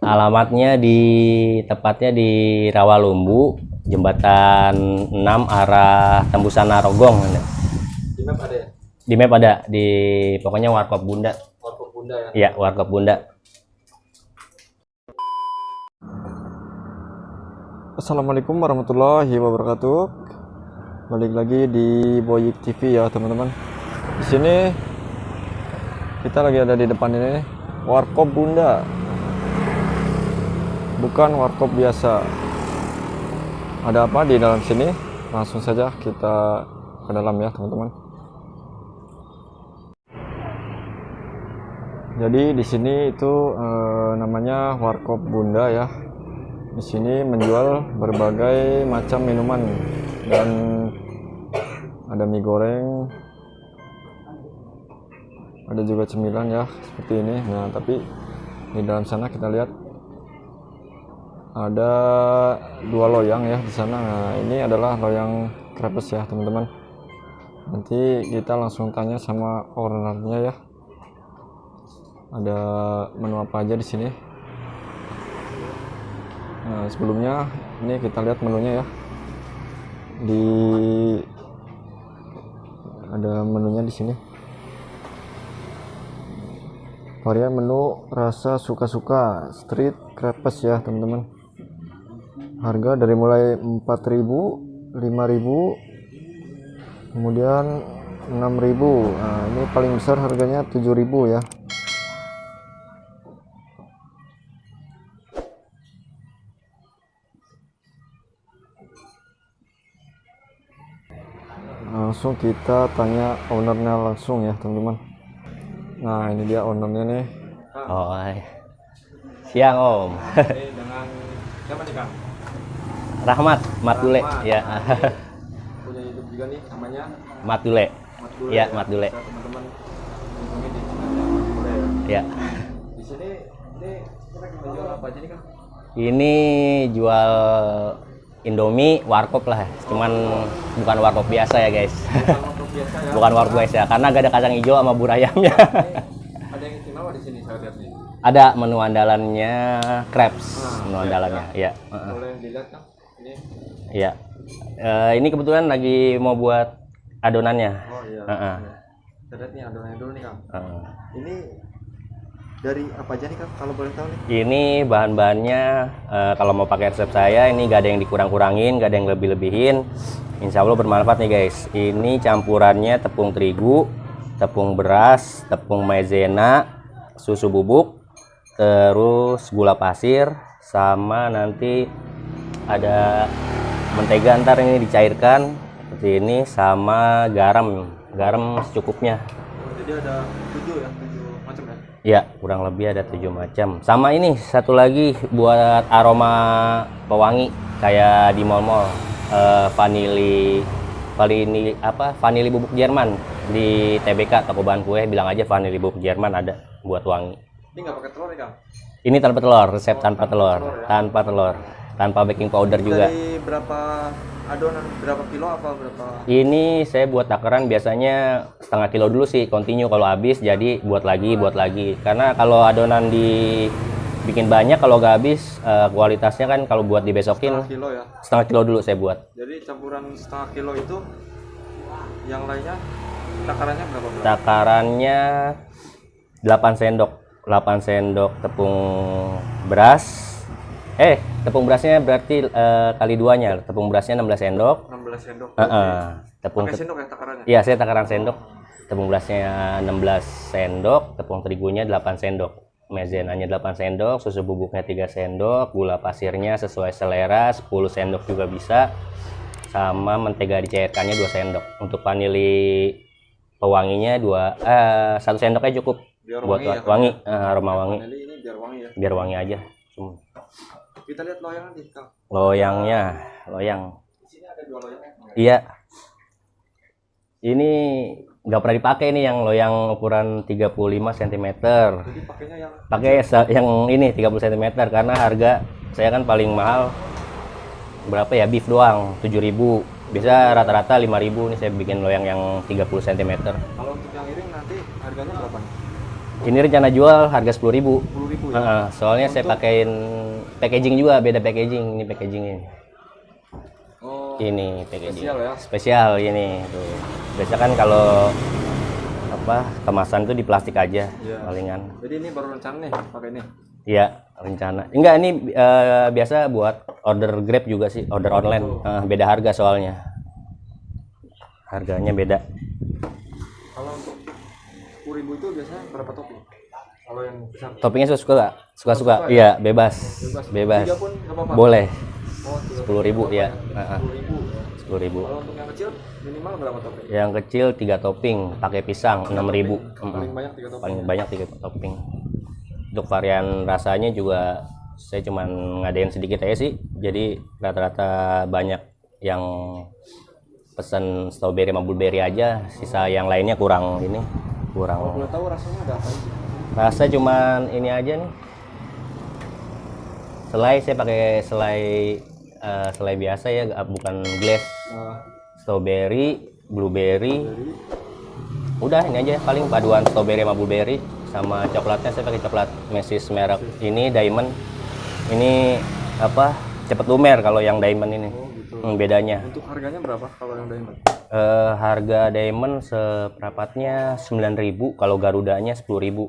Alamatnya tepatnya di Rawalumbu, jembatan 6 arah tembusan Narogong. Di map ada ya? Di map ada, pokoknya Warkop Bunda. Warkop Bunda ya? Iya, Warkop Bunda. Assalamualaikum warahmatullahi wabarakatuh. Balik lagi di Boyik TV ya teman-teman. Di sini kita lagi ada di depan ini Warkop Bunda, bukan warkop biasa. Ada apa di dalam sini? Langsung saja kita ke dalam ya teman-teman. Jadi di sini itu namanya Warkop Bunda ya. Di sini menjual berbagai macam minuman dan ada mie goreng, ada juga cemilan ya seperti ini. Nah, tapi di dalam sana kita lihat ada dua loyang ya di sana. Nah, ini adalah loyang crepes ya teman-teman. Nanti kita langsung tanya sama ownernya ya. Ada menu apa aja di sini. Nah, sebelumnya ini kita lihat menunya ya. Ada menunya di sini. Varian menu rasa suka-suka street crepes ya teman-teman. Harga dari mulai 4.000, 5.000, kemudian 6.000. Nah, ini paling besar harganya 7.000 ya. Langsung kita tanya ownernya langsung ya teman-teman. Nah, ini dia ownernya nih. Oh, siang Om. Dengan siapa nih Kang? Rahmat, Matule ya. Punya YouTube juga nih namanya Matule. Matule Ya, Matule. Teman-teman kunjungi di channelnya Matule ya. Ya. Di sini ini kita jual apa aja nih Kang? Ini jual Indomie warkop lah, cuman bukan warkop biasa ya guys. Bukan warkop biasa ya. Bukan warkop biasa karena gak ada kacang hijau sama bubur ayamnya. Ada yang istimewa di sini saya lihat nih. Ada menu andalannya crepes, menu andalannya ya. Boleh dilihat Kang? Ini. Iya. Ini kebetulan lagi mau buat adonannya. Oh iya. Kita lihat nih adonannya dulu nih Kang. Ini dari apa aja nih Kang kalau boleh tahu nih? Ini bahan-bahannya kalau mau pakai resep saya ini gak ada yang dikurang-kurangin, gak ada yang lebih-lebihin. Insya Allah bermanfaat nih guys. Ini campurannya tepung terigu, tepung beras, tepung maizena, susu bubuk, terus gula pasir, sama nanti ada mentega ntar ini dicairkan seperti ini, sama garam secukupnya. Jadi ada 7 ya, 7 macam ya? Ya, kurang lebih ada 7 macam. Sama ini satu lagi buat aroma pewangi kayak di mall-mall, vanili bubuk Jerman di TBK toko bahan kue, bilang aja vanili bubuk Jerman ada buat wangi. Ini nggak pakai telur ya Kang? Ini tanpa telur, resep tanpa telur, tanpa telur, tanpa baking powder juga. Dari berapa adonan, berapa kilo apa berapa? Ini saya buat takaran biasanya setengah kilo dulu sih, continue. Kalau habis jadi buat lagi. Karena kalau adonan dibikin banyak, kalau nggak habis kualitasnya kan kalau buat dibesokin. Setengah kilo ya? Setengah kilo dulu saya buat. Jadi campuran setengah kilo itu, yang lainnya takarannya berapa? Takarannya 8 sendok. 8 sendok tepung beras. Tepung berasnya berarti kali duanya. Tepung berasnya 16 sendok. 16 sendok. Pakai sendok ya takarannya? Iya, saya takaran sendok. Tepung berasnya 16 sendok, tepung terigunya 8 sendok. Maizenanya 8 sendok, susu bubuknya 3 sendok, gula pasirnya sesuai selera 10 sendok juga bisa. Sama mentega dicairkannya 2 sendok. Untuk vanili pewanginya 1 sendoknya cukup. Biar buat wangi ya, wangi, aroma wangi. Vanili ini biar wangi ya. Biar wangi aja. Kita lihat loyang nanti Kang. Loyang. Di sini ada 2 loyang ya? Iya. Ini nggak pernah dipakai nih yang loyang ukuran 35 cm. Jadi pakainya yang yang ini 30 cm karena harga saya kan paling mahal berapa ya, beef doang 7.000. Bisa rata-rata 5.000 nih saya bikin loyang yang 30 cm. Kalau untuk yang iring nanti harganya berapa nih? Ini rencana jual harga 10.000. 10.000 ya. Soalnya saya pakein packaging juga, beda packaging. Ini packagingnya. Oh, Ini packaging. spesial ya. Spesial ini. Tuh. Biasa kan kalau apa kemasan tuh di plastik aja, Iya. palingan. Jadi ini baru rencana nih pakai ini. Iya, rencana. Enggak, ini biasa buat order Grab juga sih, order online. Beda harga soalnya. Harganya beda. Kalau untuk 10.000 itu biasanya berapa topping? Kalau yang besar. Toppingnya suka nggak? Suka-suka. ya? Iya, bebas. Bebas. 3 pun nggak apa-apa. Boleh. Oh, 10.000 ya. 10.000 ya. 10.000. Kalau untuk yang kecil minimal berapa topping? Yang kecil 3 topping, pakai pisang 6.000. Paling banyak 3 topping. Paling banyak 3 topping. Untuk varian rasanya juga saya cuman ngadain sedikit aja sih. Jadi rata-rata banyak yang pesen strawberry sama blueberry aja, sisa yang lainnya kurang ini, Kalau kurang. boleh tahu rasanya ada apa sih? Rasa cuman ini aja nih. Selai saya pakai selai biasa ya, bukan glass. Strawberry, blueberry. Udah ini aja paling paduan strawberry sama blueberry. Sama coklatnya saya pakai coklat Macy's merek ini Diamond. Ini apa? Cepet lumer kalau yang Diamond ini. Oh gitu. Bedanya. Untuk harganya berapa kalau yang diamond? Harga Diamond seperempatnya 9.000, kalau Garudanya 10.000.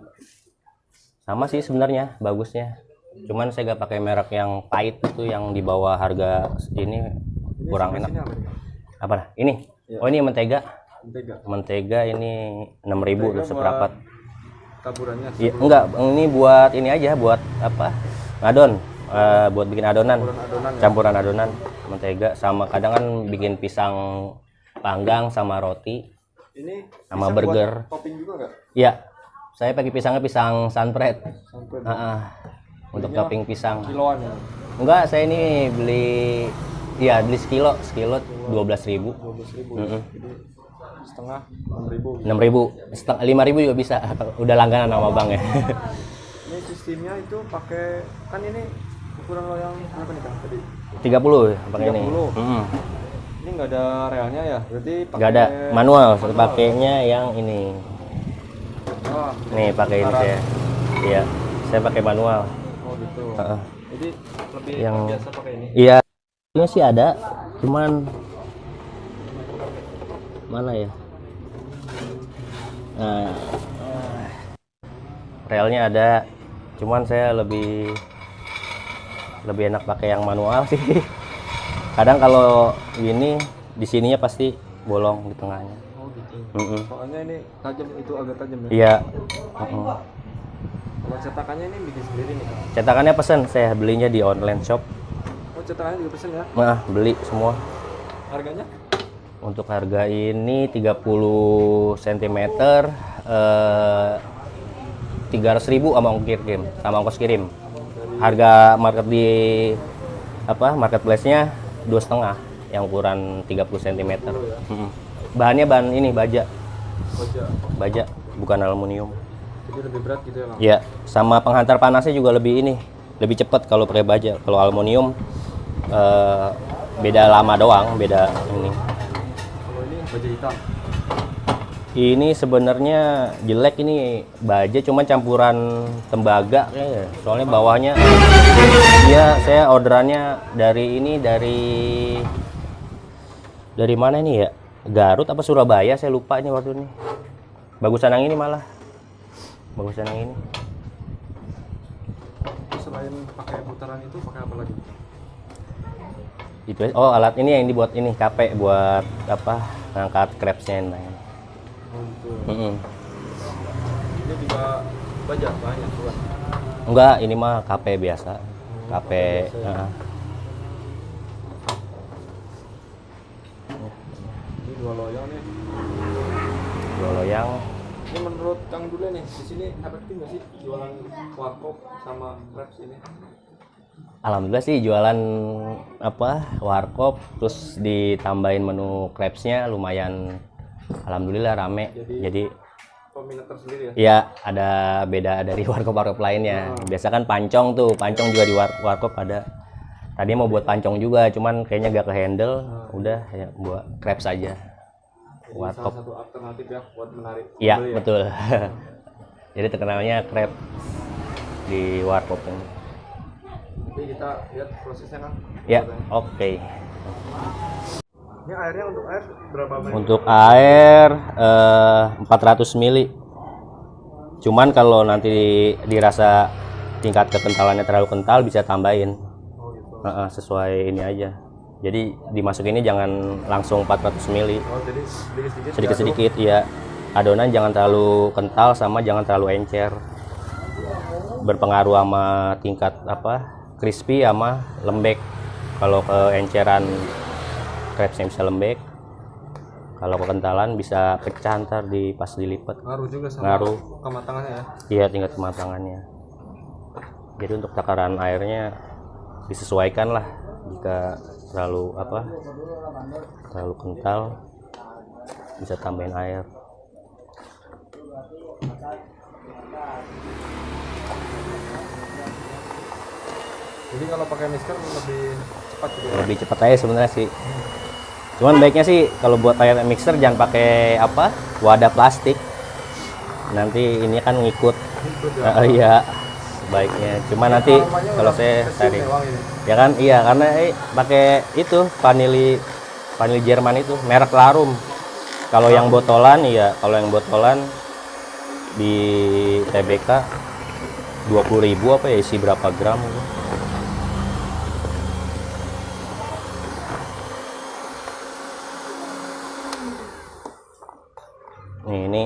Sama sih sebenarnya bagusnya. Cuman saya gak pakai merek yang pahit itu, yang di bawah harga ini kurang enak. Ini apa nih? Apa? Ini? Ya. Oh ini mentega. Mentega. Mentega ini 6.000 Mentega seperempat. Taburannya. Iya, enggak, ini buat ini aja, buat apa? Ngadon. Buat bikin adonan. Adonan ya. Campuran adonan mentega sama kadang kan bikin pisang panggang sama roti Ini sama bisa burger. buat topping juga nggak? Iya. Saya pakai pisangnya pisang sunbread. Sampai Untuk Belinya topping pisang. kiloan ya. Enggak, saya ini beli sekilo 12.000. 12.000. Mm-mm. Jadi setengah 6.000. 6.000, setengah 5.000 juga bisa. Udah langganan sama Bang ya. Ini sistemnya itu pakai, kan ini ukuran loyang berapa nih Kang tadi? 30 pakai ini. 30. Ini nggak ada relnya ya? Berarti pakai Enggak ada manual, pakainya yang ini. Oh, Nih pakai ini saya. Iya, saya pakai manual. oh gitu. Heeh. Jadi lebih Yang- biasa pakai ini. Iya, ini sih ada, cuman mana ya? Nah, relnya ada, cuman saya lebih enak pakai yang manual sih. Kadang kalau ini di sininya pasti bolong di tengahnya. Oh gitu. Mm-mm. Soalnya ini tajam, itu agak tajam ya. Iya. Mm-mm. Kalau cetakannya ini bikin sendiri nih Kang. Cetakannya pesan, saya belinya di online shop. Oh cetakannya juga pesen ya? Nah, beli semua. Harganya? Untuk harga ini 30 cm 300.000 sama ongkos kirim. Harga market di marketplace-nya 2,5 yang ukuran 30 cm. Bahannya bahan ini baja, Baja. bukan aluminium. Jadi lebih berat gitu ya Kang? Ya, sama penghantar panasnya juga lebih cepat kalau pakai baja. Kalau aluminium beda lama doang, beda ini. Kalau ini baja hitam. Ini sebenarnya jelek, ini baja cuma campuran tembaga kayaknya. Soalnya bawahnya iya, saya orderannya dari mana ini ya? Garut apa Surabaya, saya lupa ini waktu ini. Bagusan yang ini malah. Bagusan yang ini. Selain pakai putaran itu pakai apa lagi? Itu oh, alat ini yang dibuat ini KP buat apa? Ngangkat crepes-nya. Oh gitu. Mm-mm. Ini juga baja banyak buat. Enggak, ini mah KP biasa. KP. Ini 2 loyang nih. Dua loyang. Ini menurut Kang Dule nih, di sini efektif nggak sih jualan warkop sama crepes ini? Alhamdulillah sih jualan warkop terus ditambahin menu crepes-nya lumayan, alhamdulillah rame. Jadi Peminat tersendiri ya? ya ada beda dari warkop lainnya. Biasa kan pancong juga di warkop ada. Tadi mau buat pancong juga, cuman kayaknya gak ke handle. Udah ya buat crepes aja. Jadi Warkop. salah satu alternatif ya buat menarik Iya pembeli ya? betul. Jadi terkenalnya crepes di warkop ini. Jadi kita lihat prosesnya kan. Ya, oke. Ini airnya untuk air berapa banyak? Untuk air 400 ml. Cuman kalau nanti dirasa tingkat kekentalannya terlalu kental bisa tambahin. Oh gitu. Sesuai ini aja. Jadi dimasukin ini jangan langsung 400 ml. Oh jadi sedikit-sedikit. Sedikit-sedikit ya. Adonan jangan terlalu kental sama jangan terlalu encer. Berpengaruh sama tingkat crispy sama lembek. Kalau keenceran crepesnya bisa lembek. Kalau kekentalan bisa pecah ntar pas dilipat. Ngaruh juga sama Ngaruh. kematangannya ya. Iya, tingkat kematangannya. Jadi untuk takaran airnya disesuaikan lah. Jika terlalu terlalu kental bisa tambahin air. Jadi kalau pakai mixer lebih cepat gitu ya. Lebih cepat aja sebenarnya sih. Cuman baiknya sih kalau buat pakai mixer jangan pakai wadah plastik. Nanti ini kan ngikut. Iya, baiknya. Cuma nanti kalau saya cari ya kan iya karena pakai itu vanili Jerman itu merek Larum. Kalau yang botolan di TBK 20.000 apa ya isi berapa gram gitu. Nih, ini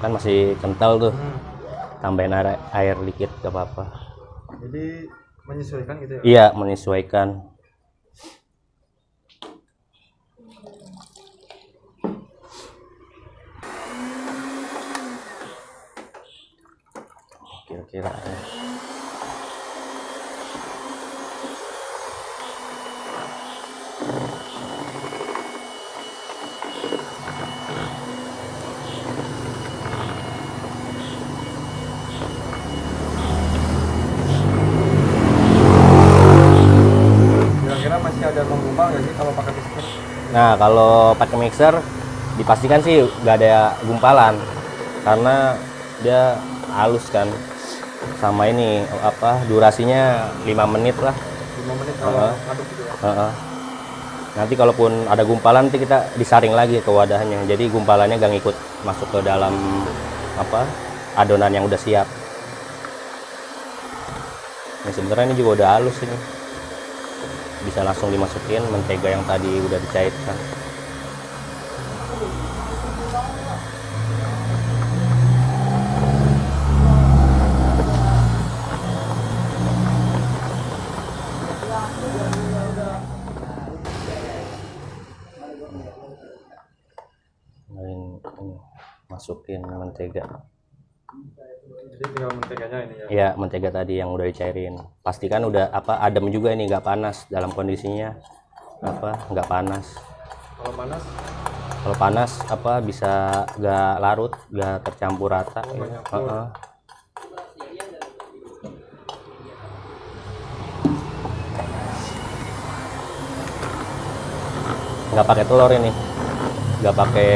kan masih kental tuh. Tambahin air dikit gak apa-apa. Jadi menyesuaikan gitu ya? Iya, menyesuaikan. Kira-kira ya. Kira-kira masih ada menggumpal nggak sih kalau pakai mixer? Nah, kalau pakai mixer dipastikan sih nggak ada gumpalan karena dia halus kan. Sama ini durasinya 5 menit lah. 5 menit kalau ngaduk gitu ya? Nanti kalaupun ada gumpalan nanti kita disaring lagi ke wadahnya. Jadi gumpalannya gak ngikut masuk ke dalam adonan yang udah siap. Nah, sebenarnya ini juga udah halus ini. Bisa langsung dimasukin mentega yang tadi udah dicairkan. Ini masukin mentega. Jadi tinggal menteganya ini ya? Iya, mentega tadi yang udah dicairin. Pastikan udah adem juga ini, nggak panas dalam kondisinya nggak panas. Kalau panas? Kalau panas bisa nggak larut, nggak tercampur rata. Nggak pakai telur ini, nggak pakai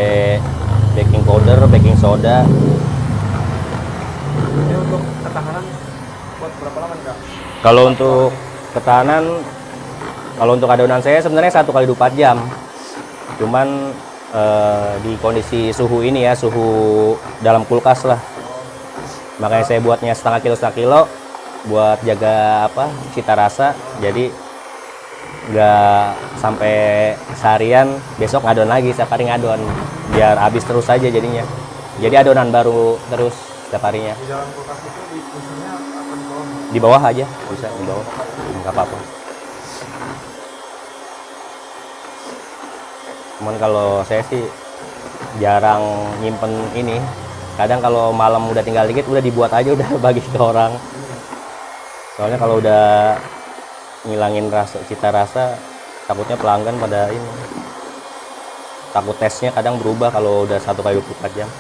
baking powder, baking soda. Ini untuk ketahanan buat berapa lama enggak? Kalau untuk ketahanan, kalau untuk adonan saya sebenarnya 1 kali 24 jam. Cuman di kondisi suhu ini ya, suhu dalam kulkas lah. Makanya saya buatnya setengah kilo buat jaga cita rasa. Jadi nggak sampai seharian besok ngadon lagi, setiap hari ngadon biar habis terus aja jadinya. Jadi adonan baru terus setiap harinya. Di dalam kulkas itu di posisinya apa di bawah? Di bawah aja, bisa di bawah, nggak apa-apa. Cuman kalau saya sih jarang nyimpen ini. Kadang kalau malam udah tinggal dikit udah dibuat aja, udah bagi ke orang. Soalnya kalau udah ngilangin cita rasa, takutnya pelanggan pada ini. Takut tesnya kadang berubah kalau udah 1 kali 24 jam.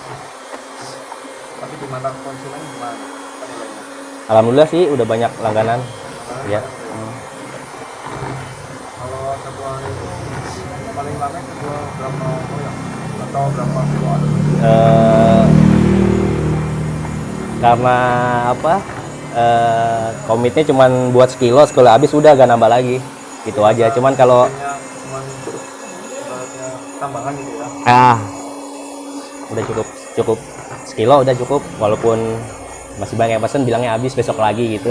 Tapi di mata konsumen gimana penilaiannya? Alhamdulillah sih udah banyak langganan. Ya. Kalau satu hari itu paling lama jual berapa loyang? Atau berapa kilo adonan? karena apa, komitnya cuman buat sekilo habis udah gak nambah lagi gitu aja. Cuman kalau cuman tambahan gitu ya. Udah cukup sekilo udah cukup, walaupun masih banyak yang pesen bilangnya habis besok lagi gitu.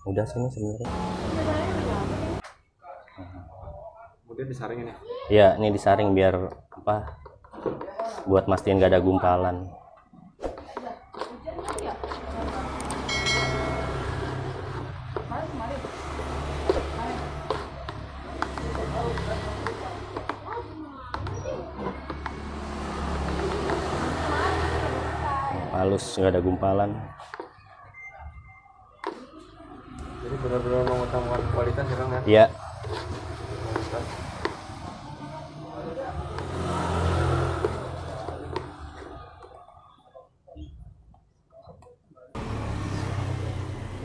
Udah sini sebenarnya. Kemudian disaringin ya. Iya, ini disaring biar apa? Buat mastiin gak ada gumpalan. Halus, nggak ada gumpalan. Jadi benar-benar mengutamakan kualitas ya Kang ya. Iya.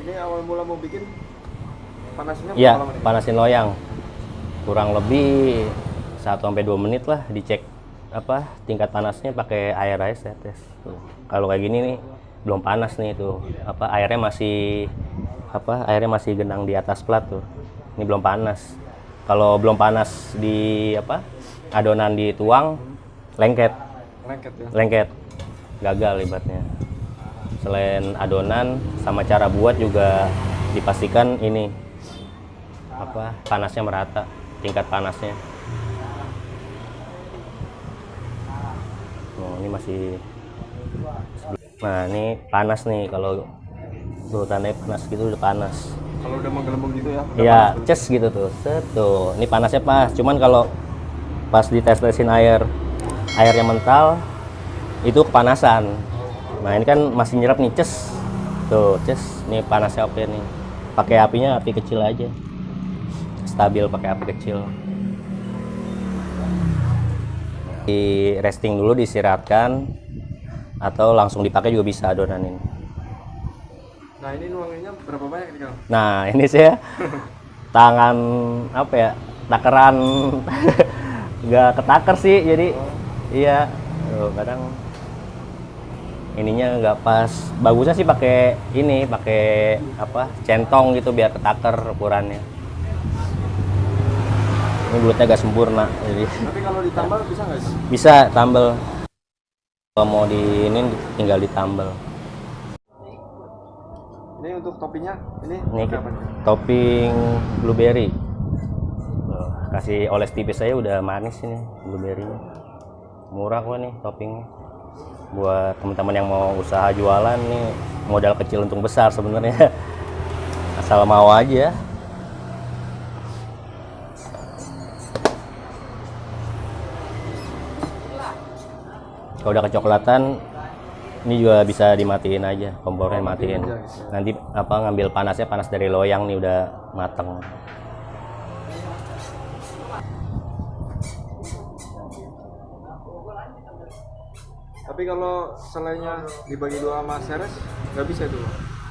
Ini awal mula mau bikin panasnya Iya, berapa lama nih? panasin loyang. Kurang lebih 1-2 menit lah, dicek apa tingkat panasnya pakai air aja tes. Kalau kayak gini nih belum panas nih tuh. Apa airnya masih genang di atas plat tuh. Ini belum panas. Kalau belum panas di apa adonan dituang lengket. Lengket ya. Lengket. Gagal ibaratnya. Selain adonan sama cara buat juga dipastikan ini apa panasnya merata, tingkat panasnya. Oh, ini masih. Nah, ini panas nih, kalau urutannya panas gitu udah panas. Kalau udah menggelembung gitu ya. Iya, ces gitu tuh. Set tuh. Ini panasnya pas. Cuman kalau pas dites-tesin airnya mental itu kepanasan. Nah, ini kan masih nyerap nih, ces. Tuh, ces. Ini panasnya oke nih. Pakai apinya api kecil aja. Stabil pakai api kecil. Di resting dulu, disiraatkan, atau langsung dipakai juga bisa adonan ini. Nah, ini nuanginnya berapa banyak nih Kang? Nah, ini saya tangan apa ya, takeran nggak ketaker sih, jadi iya kadang ininya nggak pas. Bagusnya sih pakai ini, pakai apa centong gitu biar ketaker ukurannya. Ini bulutnya agak sempurna, jadi Tapi kalau ditambal bisa nggak sih? bisa tambal. Kalau mau di ini tinggal ditambal. Ini untuk toppingnya ini Ini pakai apa nih? topping blueberry. Kasih oles tipis saya udah manis ini blueberry-nya. Murah kok nih toppingnya. Buat teman-teman yang mau usaha jualan nih, modal kecil untung besar sebenarnya. Asal mau aja. Kalau udah kecoklatan, ini juga bisa dimatiin aja, kompornya matiin. Nanti apa ngambil panasnya, panas dari loyang nih udah mateng. Tapi kalau selainya dibagi dua sama seres nggak bisa itu.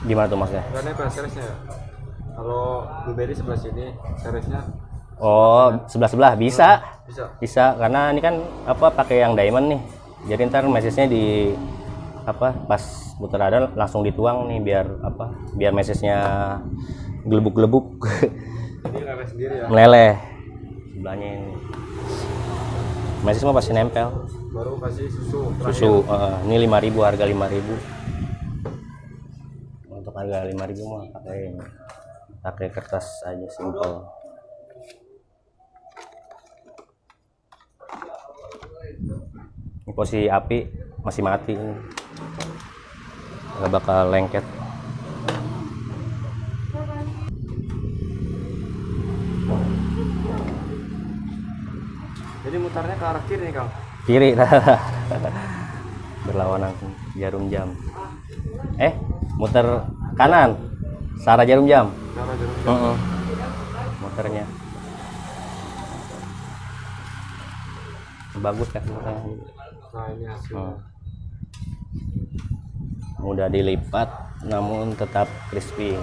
Gimana tuh masnya? Karena apa seresnya ya? Kalau blueberry sebelah sini, seresnya Oh, sebelah-sebelah bisa. bisa. Bisa karena ini kan apa pakai yang diamond nih. Jadi ntar mesisnya di apa pas muter adon langsung dituang nih biar apa? Biar mesisnya gelebuk-gelebuk. Ini leleh sendiri ya. Meleleh. Sebelahnya ini. Mesis mah pasti nempel. Baru kasih susu. Susu ini 5.000, harga 5.000. Untuk harga 5.000 mah pakai kertas aja simple. Ini posisi api masih mati ini. Nggak bakal lengket. Jadi mutarnya ke arah kiri nih Kang. Kiri. Berlawanan jarum jam. Muter kanan. Sarah jarum jam. Cara jarum. Muternya. Bagus kan muternya. Nah, ini hasilnya. mudah dilipat namun tetap crispy.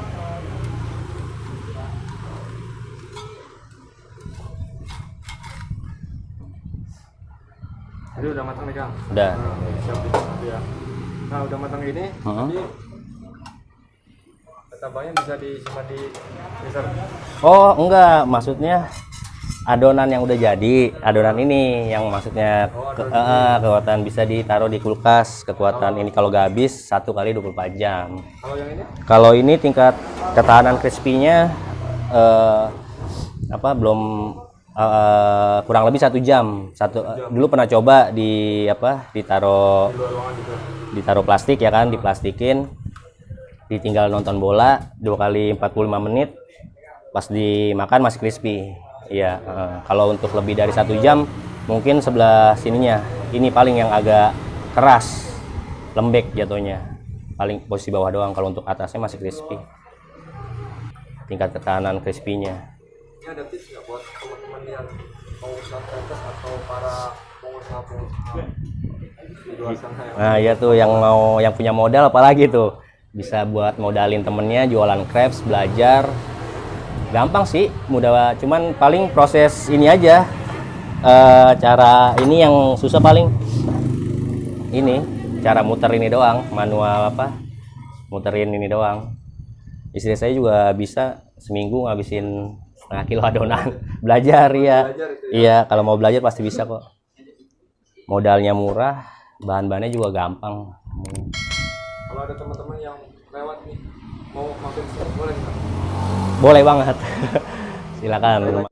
Jadi udah matang nih Kang. Udah. Nah, siap dimakan ya. Nah udah matang ini, jadi tambahnya bisa disimpan di freezer. Oh enggak, maksudnya adonan yang udah jadi, adonan ini yang maksudnya kekuatan bisa ditaruh di kulkas, kekuatan ini kalau gak habis 1 kali 24 jam. Kalau yang ini? Kalau ini tingkat ketahanan crispy-nya belum kurang lebih 1 jam. Dulu pernah coba ditaruh plastik ya kan, diplastikin, ditinggal nonton bola 2 kali 45 menit, pas dimakan masih crispy. Iya, kalau untuk lebih dari 1 jam mungkin sebelah sininya ini paling yang agak keras, lembek jatuhnya, paling posisi bawah doang. Kalau untuk atasnya masih crispy, tingkat ketahanan crispy-nya. Ini ada tips nggak buat teman-teman yang mau usaha franchise atau para pengusaha di luar sana ya? Nah ya tuh yang punya modal apalagi tuh bisa buat modalin temennya jualan crepes, belajar. Gampang sih, mudah, cuman paling proses ini aja, cara ini yang susah paling ini, cara muter ini doang, manual muterin ini doang. Istri saya juga bisa seminggu ngabisin 1/2 kilo adonan. Belajar ya. Iya, kalau mau belajar pasti bisa kok. Modalnya murah, bahan-bahannya juga gampang. Kalau ada teman-teman yang lewat nih mau mampir sini, boleh nggak? Boleh banget. Silakan.